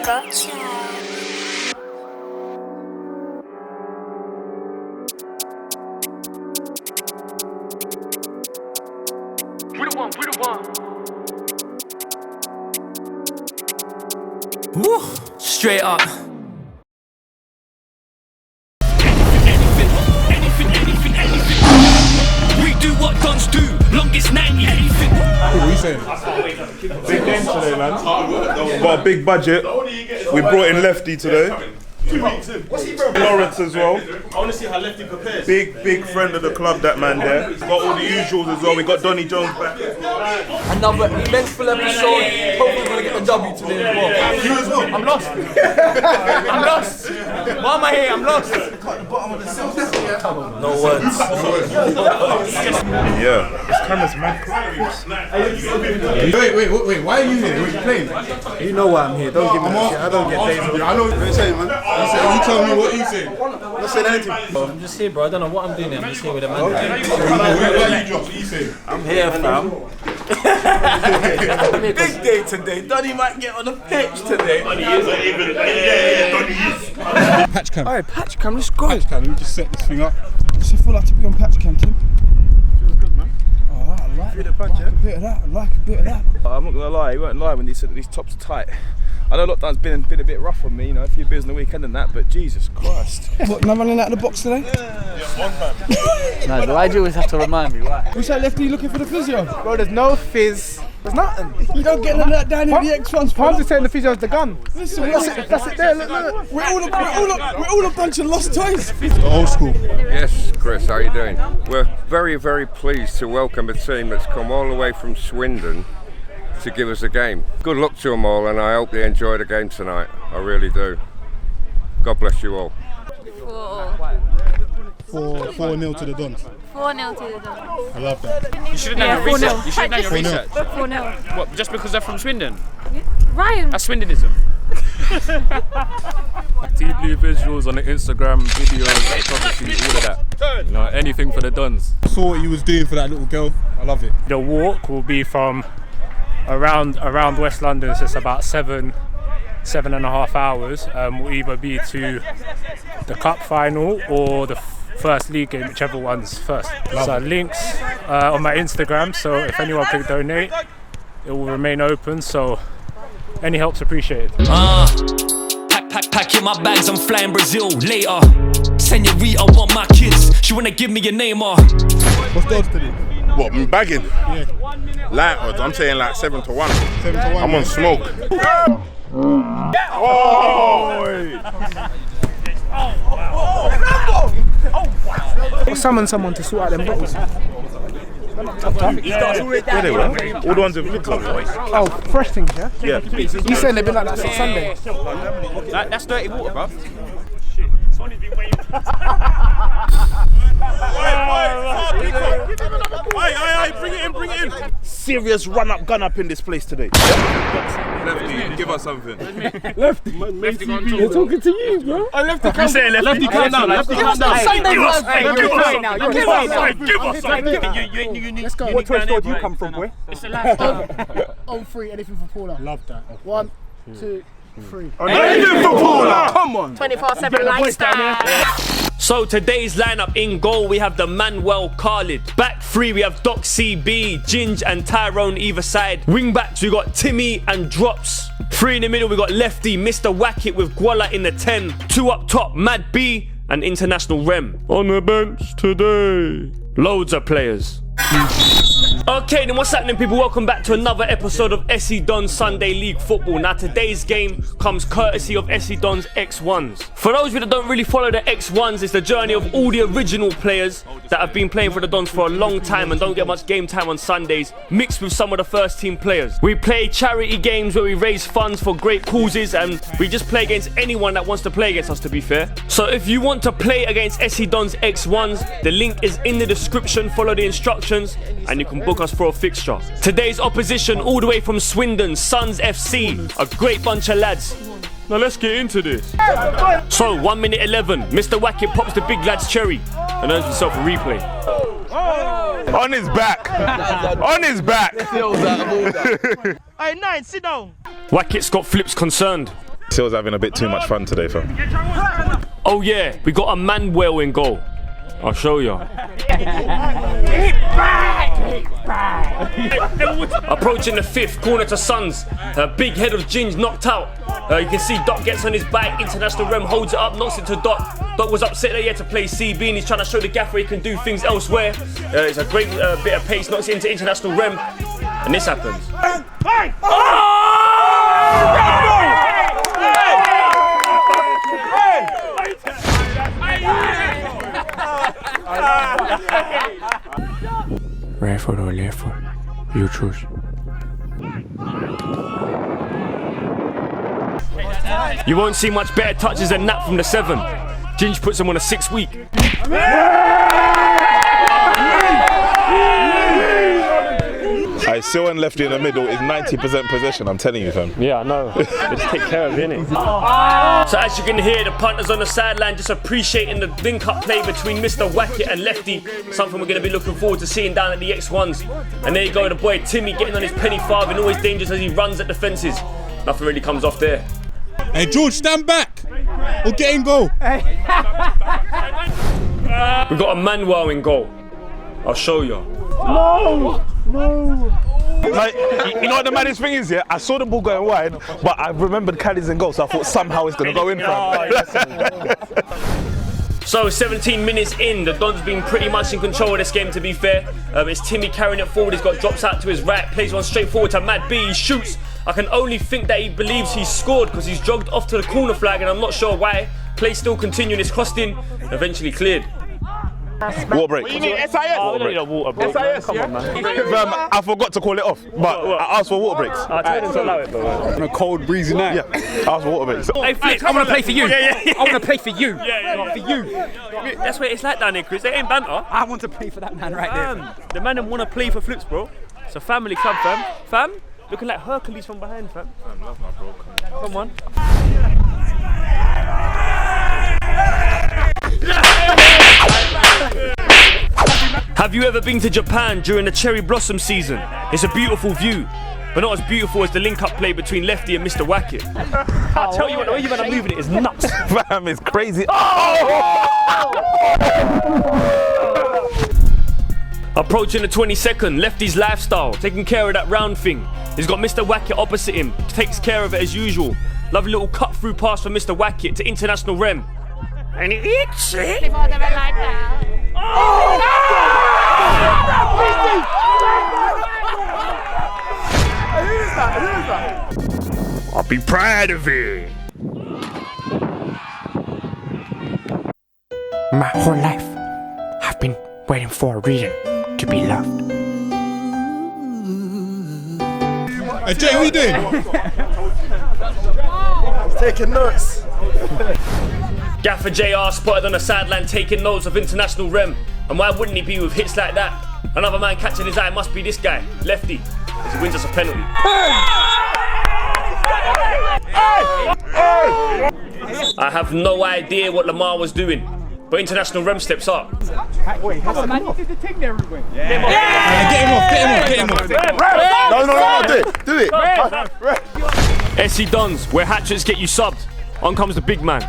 Flavor. We the one. Woo! Straight up. Anything. We do what DØNS do. Longest 90. Anything. What are you saying? Big game today, man. Got a big budget. We brought in Lefty today. What's he bro? Lawrence as well. I want to see how Lefty prepares. Big friend of the club, that man there. Got all the usuals as well. We got Donny Jones back. Another eventful episode. Hopefully we're gonna get the W today as well. You as well? I'm lost. I'm lost. Why am I here? I'm lost. No words. Yeah. This camera's mad. Wait. Why are you here? What are you playing? You know why I'm here. Don't give me that shit. I don't get days. I know what you're saying, man. You tell me what you saying. I'm not saying anything. I'm just here, bro. I don't know what I'm doing here. I'm just here with a man. Where are you, Josh? What are you saying? I'm here, fam. Big day today. Donny might get on the pitch today. Patch cam. Alright, patch cam. Let's go. Patch cam. Let me just set this thing up. Does it feel like to be on patch cam, Tim? Feels good, man. Oh, I like it. I like a bit of that. I like a bit of that. I'm not gonna lie, he won't lie when he said that these tops are tight. I know lockdown's been a bit rough on me, you know, a few beers on the weekend and that, but Jesus Christ. What, not running out of the box today? No, why do you always have to remind me? Why? What's that, Lefty? You looking for the physio? Bro, there's no fizz. There's nothing. You don't get none of that down in the X1s. I'm just saying the physio's the gun. Listen, That's it there, look. we're all a bunch of lost toys. Old school. Yes, Chris, how are you doing? We're very pleased to welcome a team that's come all the way from Swindon to give us a game. Good luck to them all, and I hope they enjoy the game tonight. I really do. God bless you all. 4-0 to the DONS. 4-0 to the DONS. I love that. You should have done your research. You should have done your research. 4-0. What, just because they're from Swindon? Ryan. That's Swindonism. TV visuals on the Instagram, videos, photography, all of that. You know, anything for the DØNS. I saw what you was doing for that little girl. I love it. The walk will be from around West London, so it's about 7.5 hours. Will either be to the cup final or the first league game, whichever one's first. So links on my Instagram, so if anyone could donate, it will remain open, so any help's appreciated. Pack in my bags, I'm flying Brazil later. Senorita, want my kids, she wanna give me a name. What's DONS today? What, I'm bagging? Yeah. Light odds, I'm saying like 7 to 1. 7 to 1. I'm on smoke. Summon someone to sort out them bottles. Where they were? All the ones with liquor. Oh, fresh things, yeah? Yeah. You saying they've been like that since Sunday? That's dirty water, bruv. Bring it in. Serious gun up in this place today. Lefty, give us something. Lefty, they're talking to you, bro. I left the calm down. Lefty, calm down. Lefty, calm down. Let's go. What Toy Store do you come from, boy? It's a lifestyle. 0-3, anything for Paula. Love that. 1, 2, 3. Anything for Paula! Come on. 24/7 lifestyle. So today's lineup: in goal we have the Manuel Khalid. Back three we have Doc CB, Ginge and Tyrone either side. Wing backs we got Timmy and Drops. 3 in the middle we got Lefty, Mr. Wackett with Guala in the 10. 2 up top, Mad B and International Rem. On the bench today, loads of players. Okay, then what's happening, people? Welcome back to another episode of SE DØNS Sunday League Football. Now today's game comes courtesy of SE DØNS X1s. For those of you that don't really follow the X1s, it's the journey of all the original players that have been playing for the DØNS for a long time and don't get much game time on Sundays, mixed with some of the first team players. We play charity games where we raise funds for great causes, and we just play against anyone that wants to play against us, to be fair. So if you want to play against SE DØNS X1s, the link is in the description. Follow the instructions and you can book us for a fixture. Today's opposition all the way from Swindon, Sons FC, a great bunch of lads. Now let's get into this. So 1 minute 11, Mr. Wackett pops the big lad's cherry and earns himself a replay. On his back. On his back. Hey, 9, sit down. Wackett's got flips concerned. Till's having a bit too much fun today, fam. Oh yeah, we got a Manuel in goal. I'll show you. Approaching the 5th, corner to Sons. Big head of Ginge knocked out. You can see Doc gets on his back. International Rem holds it up, knocks it to Doc. Doc was upset that he had to play CB and he's trying to show the gaffer he can do things elsewhere. It's a great bit of pace, knocks it into International Rem. And this happens. Right foot or left foot? You choose. You won't see much better touches than that from the 7. Ginge puts him on a 6 week. I still and lefty in the middle is 90% possession, I'm telling you, fam. Yeah, I know. They just take care of it, innit? So as you can hear, the punters on the sideline just appreciating the link-up play between Mr. Wackett and Lefty. Something we're going to be looking forward to seeing down at the X1s. And there you go, the boy Timmy getting on his penny farthing, always dangerous as he runs at the fences. Nothing really comes off there. Hey, George, stand back. We'll get in goal. We've got a Manuel in goal. I'll show you. Like, you know what the maddest thing is, yeah? I saw the ball going wide, but I remembered Callie's in goal, so I thought somehow it's going to go in, fam. So 17 minutes in, the Dons been pretty much in control of this game, to be fair. It's Timmy carrying it forward, he's got drops out to his right, plays one straight forward to Mad B, he shoots. I can only think that he believes he's scored because he's jogged off to the corner flag and I'm not sure why. Play still continuing, it's crossed in, eventually cleared. Water break. You need SIS? Oh, we don't need a water break. SIS, come on, man. I forgot to call it off, but I asked for water breaks. I told him to allow it, bro. On a cold, breezy night. Yeah, I asked for water breaks. Hey, Flex, I want to play for you. I want to play for you. Yeah. For you. That's what it's like down here, Chris. It ain't banter. I want to play for that man right there. The man want to play for Flips, bro. It's a family club, fam. Fam, looking like Hercules from behind, fam. I love my bro. Come on. Have you ever been to Japan during the cherry blossom season? It's a beautiful view, but not as beautiful as the link-up play between Lefty and Mr. Wackett. I tell you what, the way you man are moving it is nuts. Fam, it's crazy. Approaching the 22nd, Lefty's lifestyle, taking care of that round thing. He's got Mr. Wackett opposite him, takes care of it as usual. Lovely little cut-through pass from Mr. Wackett to International Rem. And he eats it. I'll be proud of it. My whole life, I've been waiting for a reason to be loved. Hey, Jay, what are you doing? He's taking notes. Gaffer JR spotted on the sideline taking notes of International Rem. And why wouldn't he be with hits like that? Another man catching his eye must be this guy, Lefty, as he wins us a penalty. I have no idea what Lamar was doing, but International Rem steps up. Wait, has the man did the thing there, Ruben? Get him off. No, do it. SC DØNS, where hat-tricks get you subbed. On comes the big man.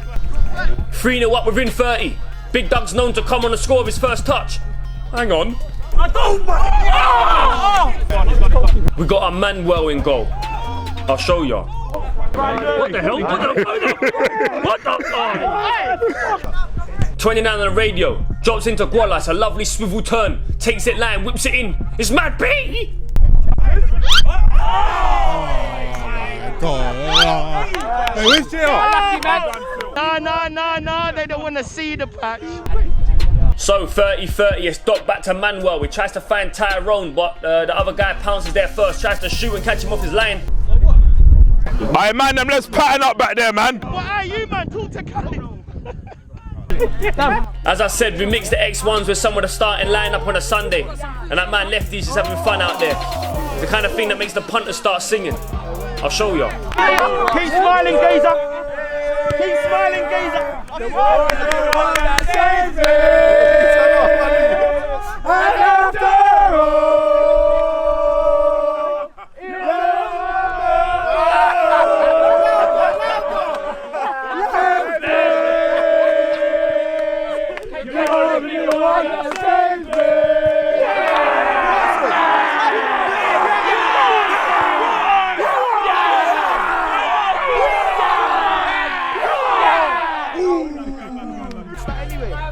3-0 up within 30. Big Doug's known to come on the score of his first touch. Hang on. We got a Manuel in goal. I'll show ya. What the hell? What the? 29 on the radio. Drops into Guala. It's a lovely swivel turn. Takes it line, whips it in. It's Mad B. Hey, where's JR? No, they don't want to see the patch. So 30-30, it's Doc back to Manuel. He tries to find Tyrone, but the other guy pounces there first, tries to shoot and catch him off his line. Alright, man, let's pattern up back there, man. What are you, man? Talk to Cali. As I said, we mix the X1s with some of the starting lineup on a Sunday, and that man Lefty's just having fun out there. The kind of thing that makes the punters start singing. I'll show you. Keep smiling, Gazer. Keep smiling, Gazer. The world is the one that saves me. And after all,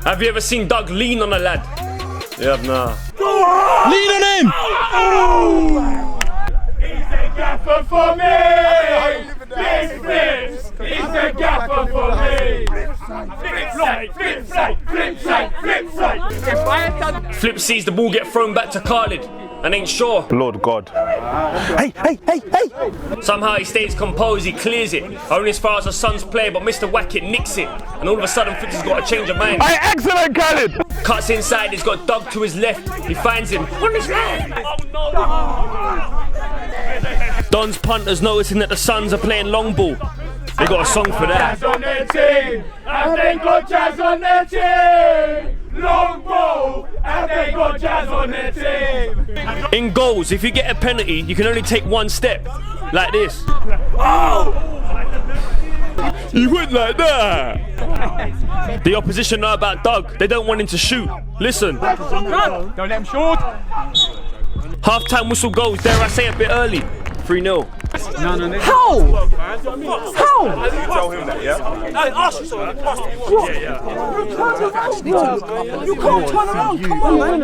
Have you ever seen Doug lean on a lad? Yeah, nah. Lean on him! He's a gaffer for me! Big flips! He's a gaffer for me! Flip side, flip side, flip side, flip side! If I had done... Flip sees the ball get thrown back to Khalid and ain't sure. Lord God. Hey! Somehow he stays composed, he clears it. Only as far as the Suns play, but Mr. Wackett nicks it. And all of a sudden, Flips has got a change of mind. Hey, excellent, Khalid! Cuts inside, he's got Doug to his left. He finds him on his left. Don's punters noticing that the Suns are playing long ball. They got a song for that. Jazz on their team! And they got Jazz on their team! Long ball! And they got Jazz on their team! In goals, if you get a penalty, you can only take one step. Like this. Oh! He went like that. The opposition know about Doug. They don't want him to shoot. Listen. Don't let him shoot! Half-time whistle goes, dare I say a bit early. 3-0. No. How? How? You tell him that, yeah? You can't turn around, come on, man.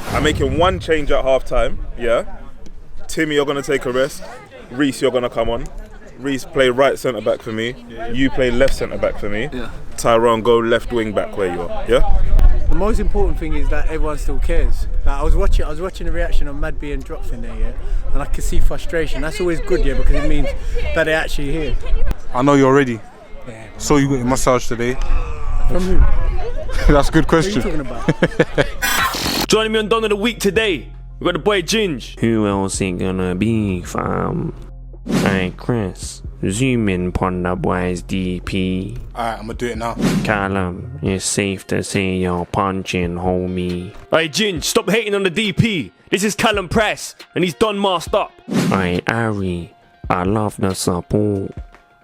I'm making one change at half time, yeah? Timmy, you're going to take a rest. Reese, you're going to come on. Reese, play right centre back for me. You play left centre back for me. Yeah. Tyrone, go left wing back where you are, yeah? The most important thing is that everyone still cares. Like, I was watching the reaction of Mad B and Drops in there, yeah, and I could see frustration. That's always good, yeah, because it means that they're actually here. I know you're ready. Yeah. So you got your massage today. From who? That's a good What are you question. talking about? Joining me on Don of the Week today, we got the boy Ginge. Who else it gonna be, fam? Hey Chris, zoom in upon the boy's DP. Alright, I'm gonna do it now. Callum, it's safe to say you're punching, homie. Hey Ginge, stop hating on the DP. This is Callum Press, and he's done masked up. Hey Harry, I love the support,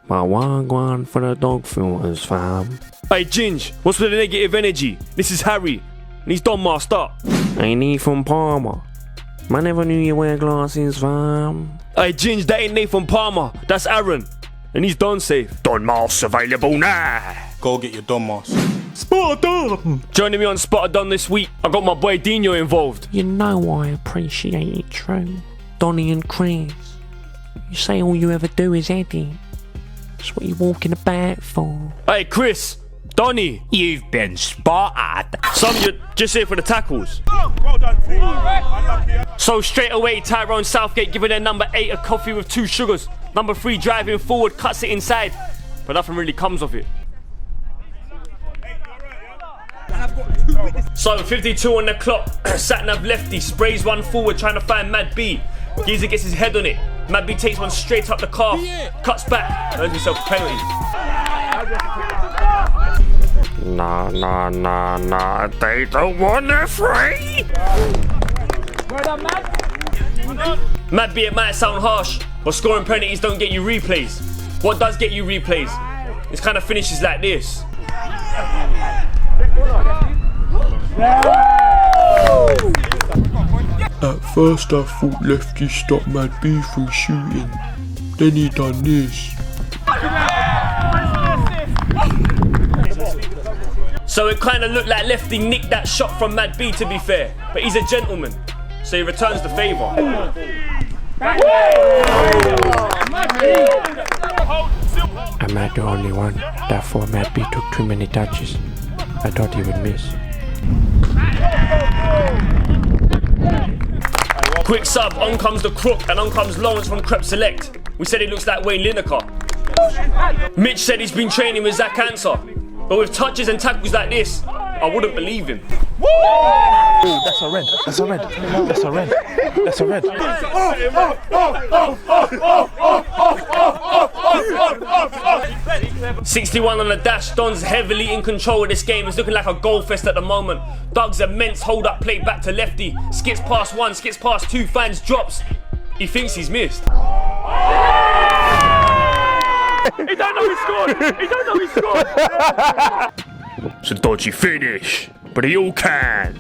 but why going for the dog filters, fam? Hey Ginge, what's with the negative energy? This is Harry, and he's done masked up. I need from Palmer. I never knew you wear glasses, fam. Hey Ginge, that ain't Nathan Palmer, that's Aaron. And he's DONSAFE. Don masks available now. Go get your Don mask. Spot-a-Don. Joining me on Spot-a-Don this week, I got my boy Dino involved. You know I appreciate it, true. Donnie and Chris. You say all you ever do is Eddie. That's what you're walking about for. Hey Chris, Donnie. You've been spotted. Some you're just here for the tackles. Well done, team. So straight away, Tyrone Southgate giving their number 8 a coffee with 2 sugars. Number 3 driving forward, cuts it inside, but nothing really comes of it. So 52 on the clock, Satnav lefty, sprays one forward trying to find Mad B. Geezer gets his head on it. Mad B takes one straight up the calf, cuts back, earns himself a penalty. Nah, they don't want the free. Mad B, it might sound harsh, but scoring penalties don't get you replays. What does get you replays? It's kind of finishes like this. At first I thought Lefty stopped Mad B from shooting, then he done this. So it kind of looked like Lefty nicked that shot from Mad B, to be fair, but he's a gentleman, so he returns the favour. Am I the only one that thought Mad B took too many touches? I thought he would miss. Quick sub, on comes the crook, and on comes Lawrence from Crep Select. We said he looks like Wayne Lineker. Mitch said he's been training with Zach Answer, but with touches and tackles like this, I wouldn't believe him. Oh, that's a red. That's a red. That's a red. That's a red. 61 on the dash. Don's heavily in control of this game. It's looking like a goal fest at the moment. Doug's immense hold-up play back to Lefty. Skips past 1, skips past 2, finds drops. He thinks he's missed. He don't know he scored! He don't know he scored! It's a dodgy finish, but he all can.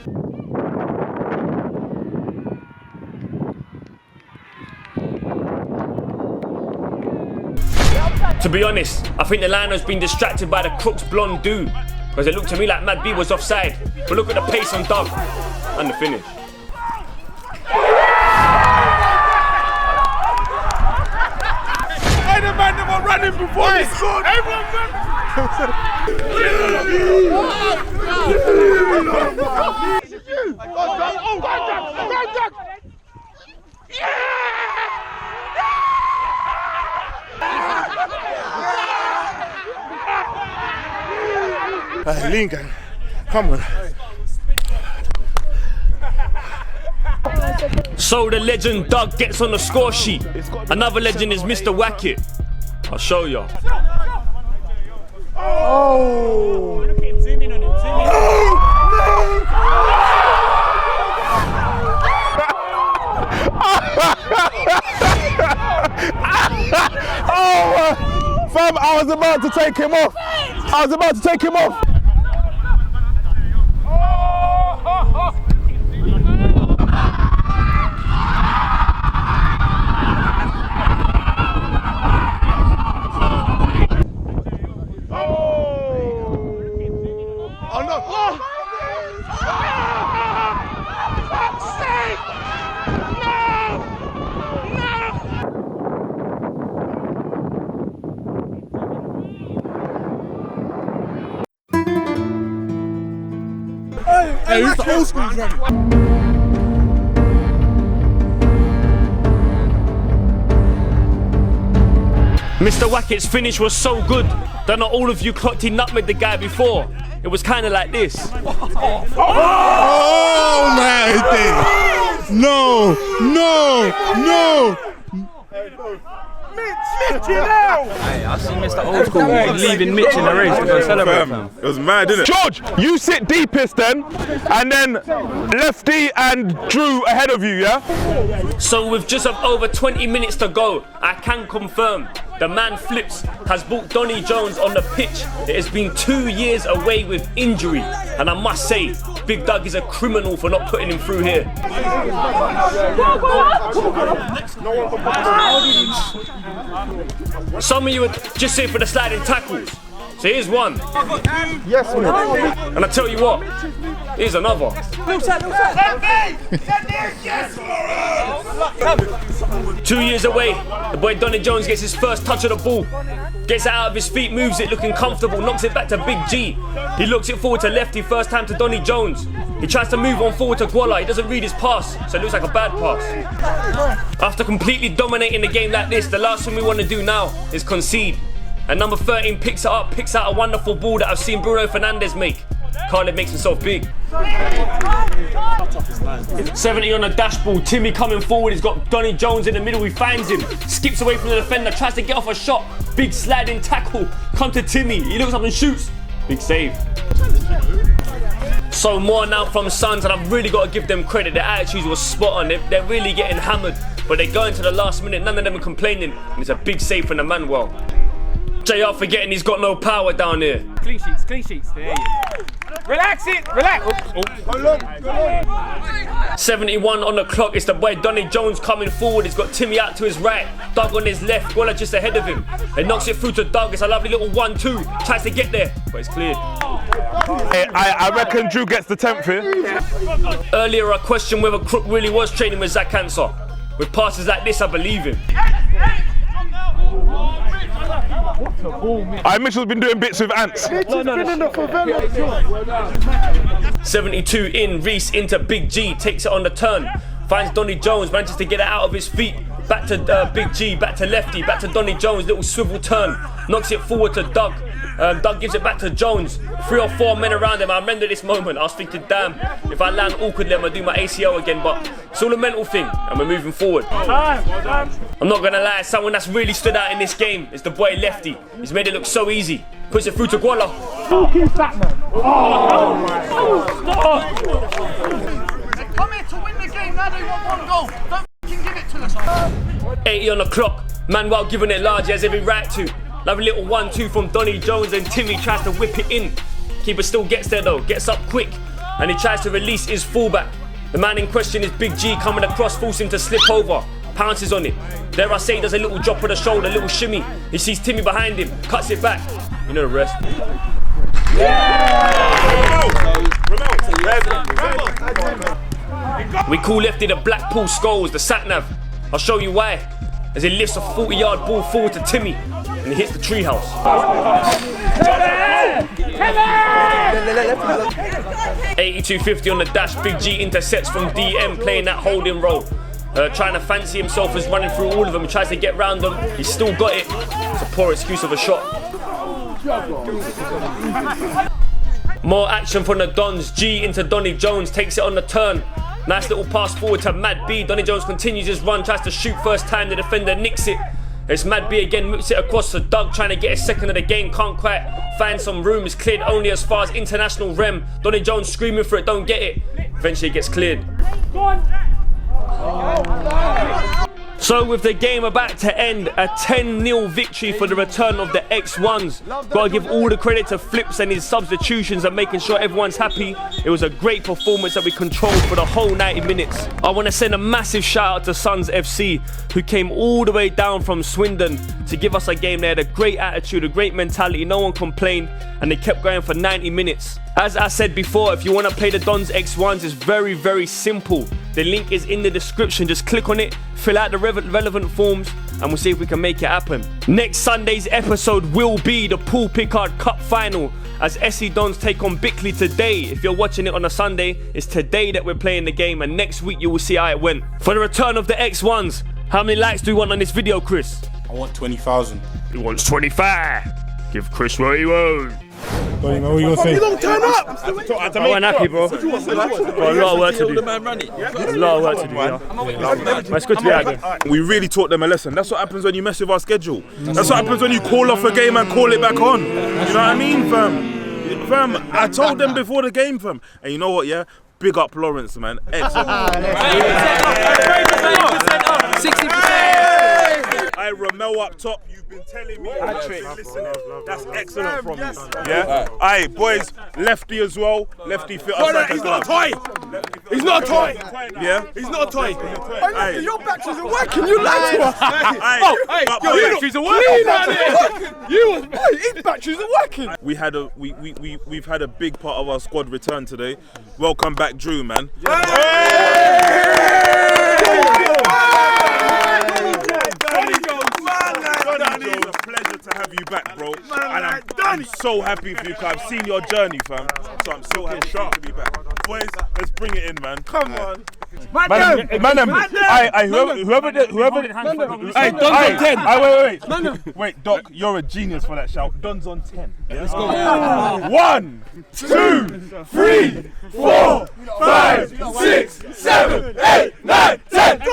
To be honest, I think the liner's been distracted by the Crooks blonde dude, because it looked to me like Mad B was offside. But look at the pace on Doug and the finish. Hey, the man that was running before he scored. Everyone Lincoln, come on. So the legend Doug gets on the score sheet. Another legend is Mr. Wackett. I'll show you. Oh! Zoom in on him. Zoom in. Oh, fam, I was about to take him off. I was about to take him off. Hey, who's the old school running? Mr. Wackett's finish was so good that not all of you clocked he nutmegged the guy before. It was kind of like this. Oh my thing! No, no, no! Hey, I see Mr. Old School leaving Mitch in the race to go celebrate. It was mad, didn't it? George, you sit deepest then, and then Lefty and Drew ahead of you, yeah? So with just over 20 minutes to go, I can confirm the man Flips has brought Donny Jones on the pitch. It has been 2 years away with injury, and I must say, Big Doug is a criminal for not putting him through here. Some of you would just say for the sliding tackles. So here's one. Yes, man. And I tell you what, here's another. 2 years away, the boy Donny Jones gets his first touch of the ball. Gets it out of his feet, moves it, looking comfortable, knocks it back to Big G. He looks it forward to Lefty, first time to Donny Jones. He tries to move on forward to Gwala, he doesn't read his pass, so it looks like a bad pass. After completely dominating the game like this, the last thing we want to do now is concede. And number 13 picks it up, picks out a wonderful ball that I've seen Bruno Fernandes make. Khaled makes himself big. 70 on the dashboard, Timmy coming forward, he's got Donny Jones in the middle, he finds him, skips away from the defender, tries to get off a shot, big sliding tackle, come to Timmy, he looks up and shoots, big save. So more now from Suns, and I've really got to give them credit, their attitudes was spot on, they're really getting hammered, but they go into the last minute, none of them are complaining, and it's a big save from the Manuel. JR forgetting he's got no power down here. Clean sheets, there you go. Relax it, relax. Go long. 71 on the clock, it's the boy Donny Jones coming forward, he's got Timmy out to his right, Doug on his left, Gwala just ahead of him. He knocks it through to Doug, it's a lovely little 1-2, tries to get there, but it's cleared. Hey, I reckon Drew gets the 10th here. Earlier I questioned whether Crook really was training with Zach Cancer. With passes like this, I believe him. Mitchell's been doing bits with ants. 72 in, Reese into Big G, takes it on the turn, finds Donny Jones, manages to get it out of his feet, back to Big G, back to Lefty, back to Donny Jones, little swivel turn, knocks it forward to Doug. Doug gives it back to Jones, 3 or 4 men around him. I remember this moment, I was thinking, damn, if I land awkwardly I'm gonna do my ACL again, but it's all a mental thing and we're moving forward. I'm not gonna lie, someone that's really stood out in this game is the boy Lefty. He's made it look so easy, puts it through to Gwala. Come here to win the game, now they want 1 goal. Don't give it to us. 80 on the clock, Manuel giving it large, he has every right to. Lovely little 1-2 from Donny Jones, and Timmy tries to whip it in. Keeper still gets there though, gets up quick, and he tries to release his fullback. The man in question is Big G coming across, forcing him to slip over. pounces on it. Dare I say he does a little drop of the shoulder, a little shimmy. He sees Timmy behind him, cuts it back. You know the rest. We call Lefty the Blackpool Skulls, the sat-nav. I'll show you why. As he lifts a 40-yard ball forward to Timmy, and he hits the treehouse. 82-50 on the dash, Big G intercepts from DM, playing that holding role. Trying to fancy himself as running through all of them. He tries to get round them, he's still got it. It's a poor excuse of a shot. More action from the Dons. G into Donny Jones, takes it on the turn. Nice little pass forward to Mad B. Donny Jones continues his run, tries to shoot first time, the defender nicks it. It's Mad B again, moves it across to Doug, trying to get a second of the game, can't quite find some room. It's cleared only as far as international rem. Donny Jones screaming for it, don't get it. Eventually it gets cleared. Go on. So with the game about to end, a 10-0 victory for the return of the X1s. Gotta give all the credit to Flips and his substitutions and making sure everyone's happy. It was a great performance that we controlled for the whole 90 minutes. I want to send a massive shout out to Suns FC, who came all the way down from Swindon to give us a game. They had a great attitude, a great mentality, no one complained, and they kept going for 90 minutes. As I said before, if you want to play the Dons X1s, it's very, very simple. The link is in the description. Just click on it, fill out the relevant forms, and we'll see if we can make it happen. Next Sunday's episode will be the Paul Picard Cup Final, as SE Dons take on Bickley today. If you're watching it on a Sunday, it's today that we're playing the game, and next week you will see how it went. For the return of the X1s, how many likes do we want on this video, Chris? I want 20,000. He wants 25. Give Chris what he wants. What are you gonna say? You don't turn up! I wasn't happy, bro. Got a lot of work to do. A lot of work to do, yeah. But it's good to be out there. We really taught them a lesson. That's what happens when you mess with our schedule. That's what happens when you call off a game and call it back on. You know what I mean, fam? Fam, I told them before the game, fam. And you know what, yeah? Big up Lawrence, man. Excellent. 60%. I Ramel up top. You've been telling me. Listening. That's excellent from you. Yeah. Aye, boys. Lefty as well. Lefty fit us like he's not a toy. He's not a toy. Yeah. He's not a toy. Aye. Your batteries are working. You lied to us. Aye. Your batteries are working. His batteries are working. We've had a big part of our squad return today. Welcome back, Drew, man. It's a pleasure to have you back, bro. And I'm so happy for you, cause I've seen your journey, fam. So I'm so happy to be back. Boys, let's bring it in, man. Come on. Whoever. Hey, Don's on 10. Wait, Doc, you're a genius for that shout. Don's on 10. Yeah? Let's go. 1, 2, 3, 4, 5, 6, 7, 8, 9, 10. Go!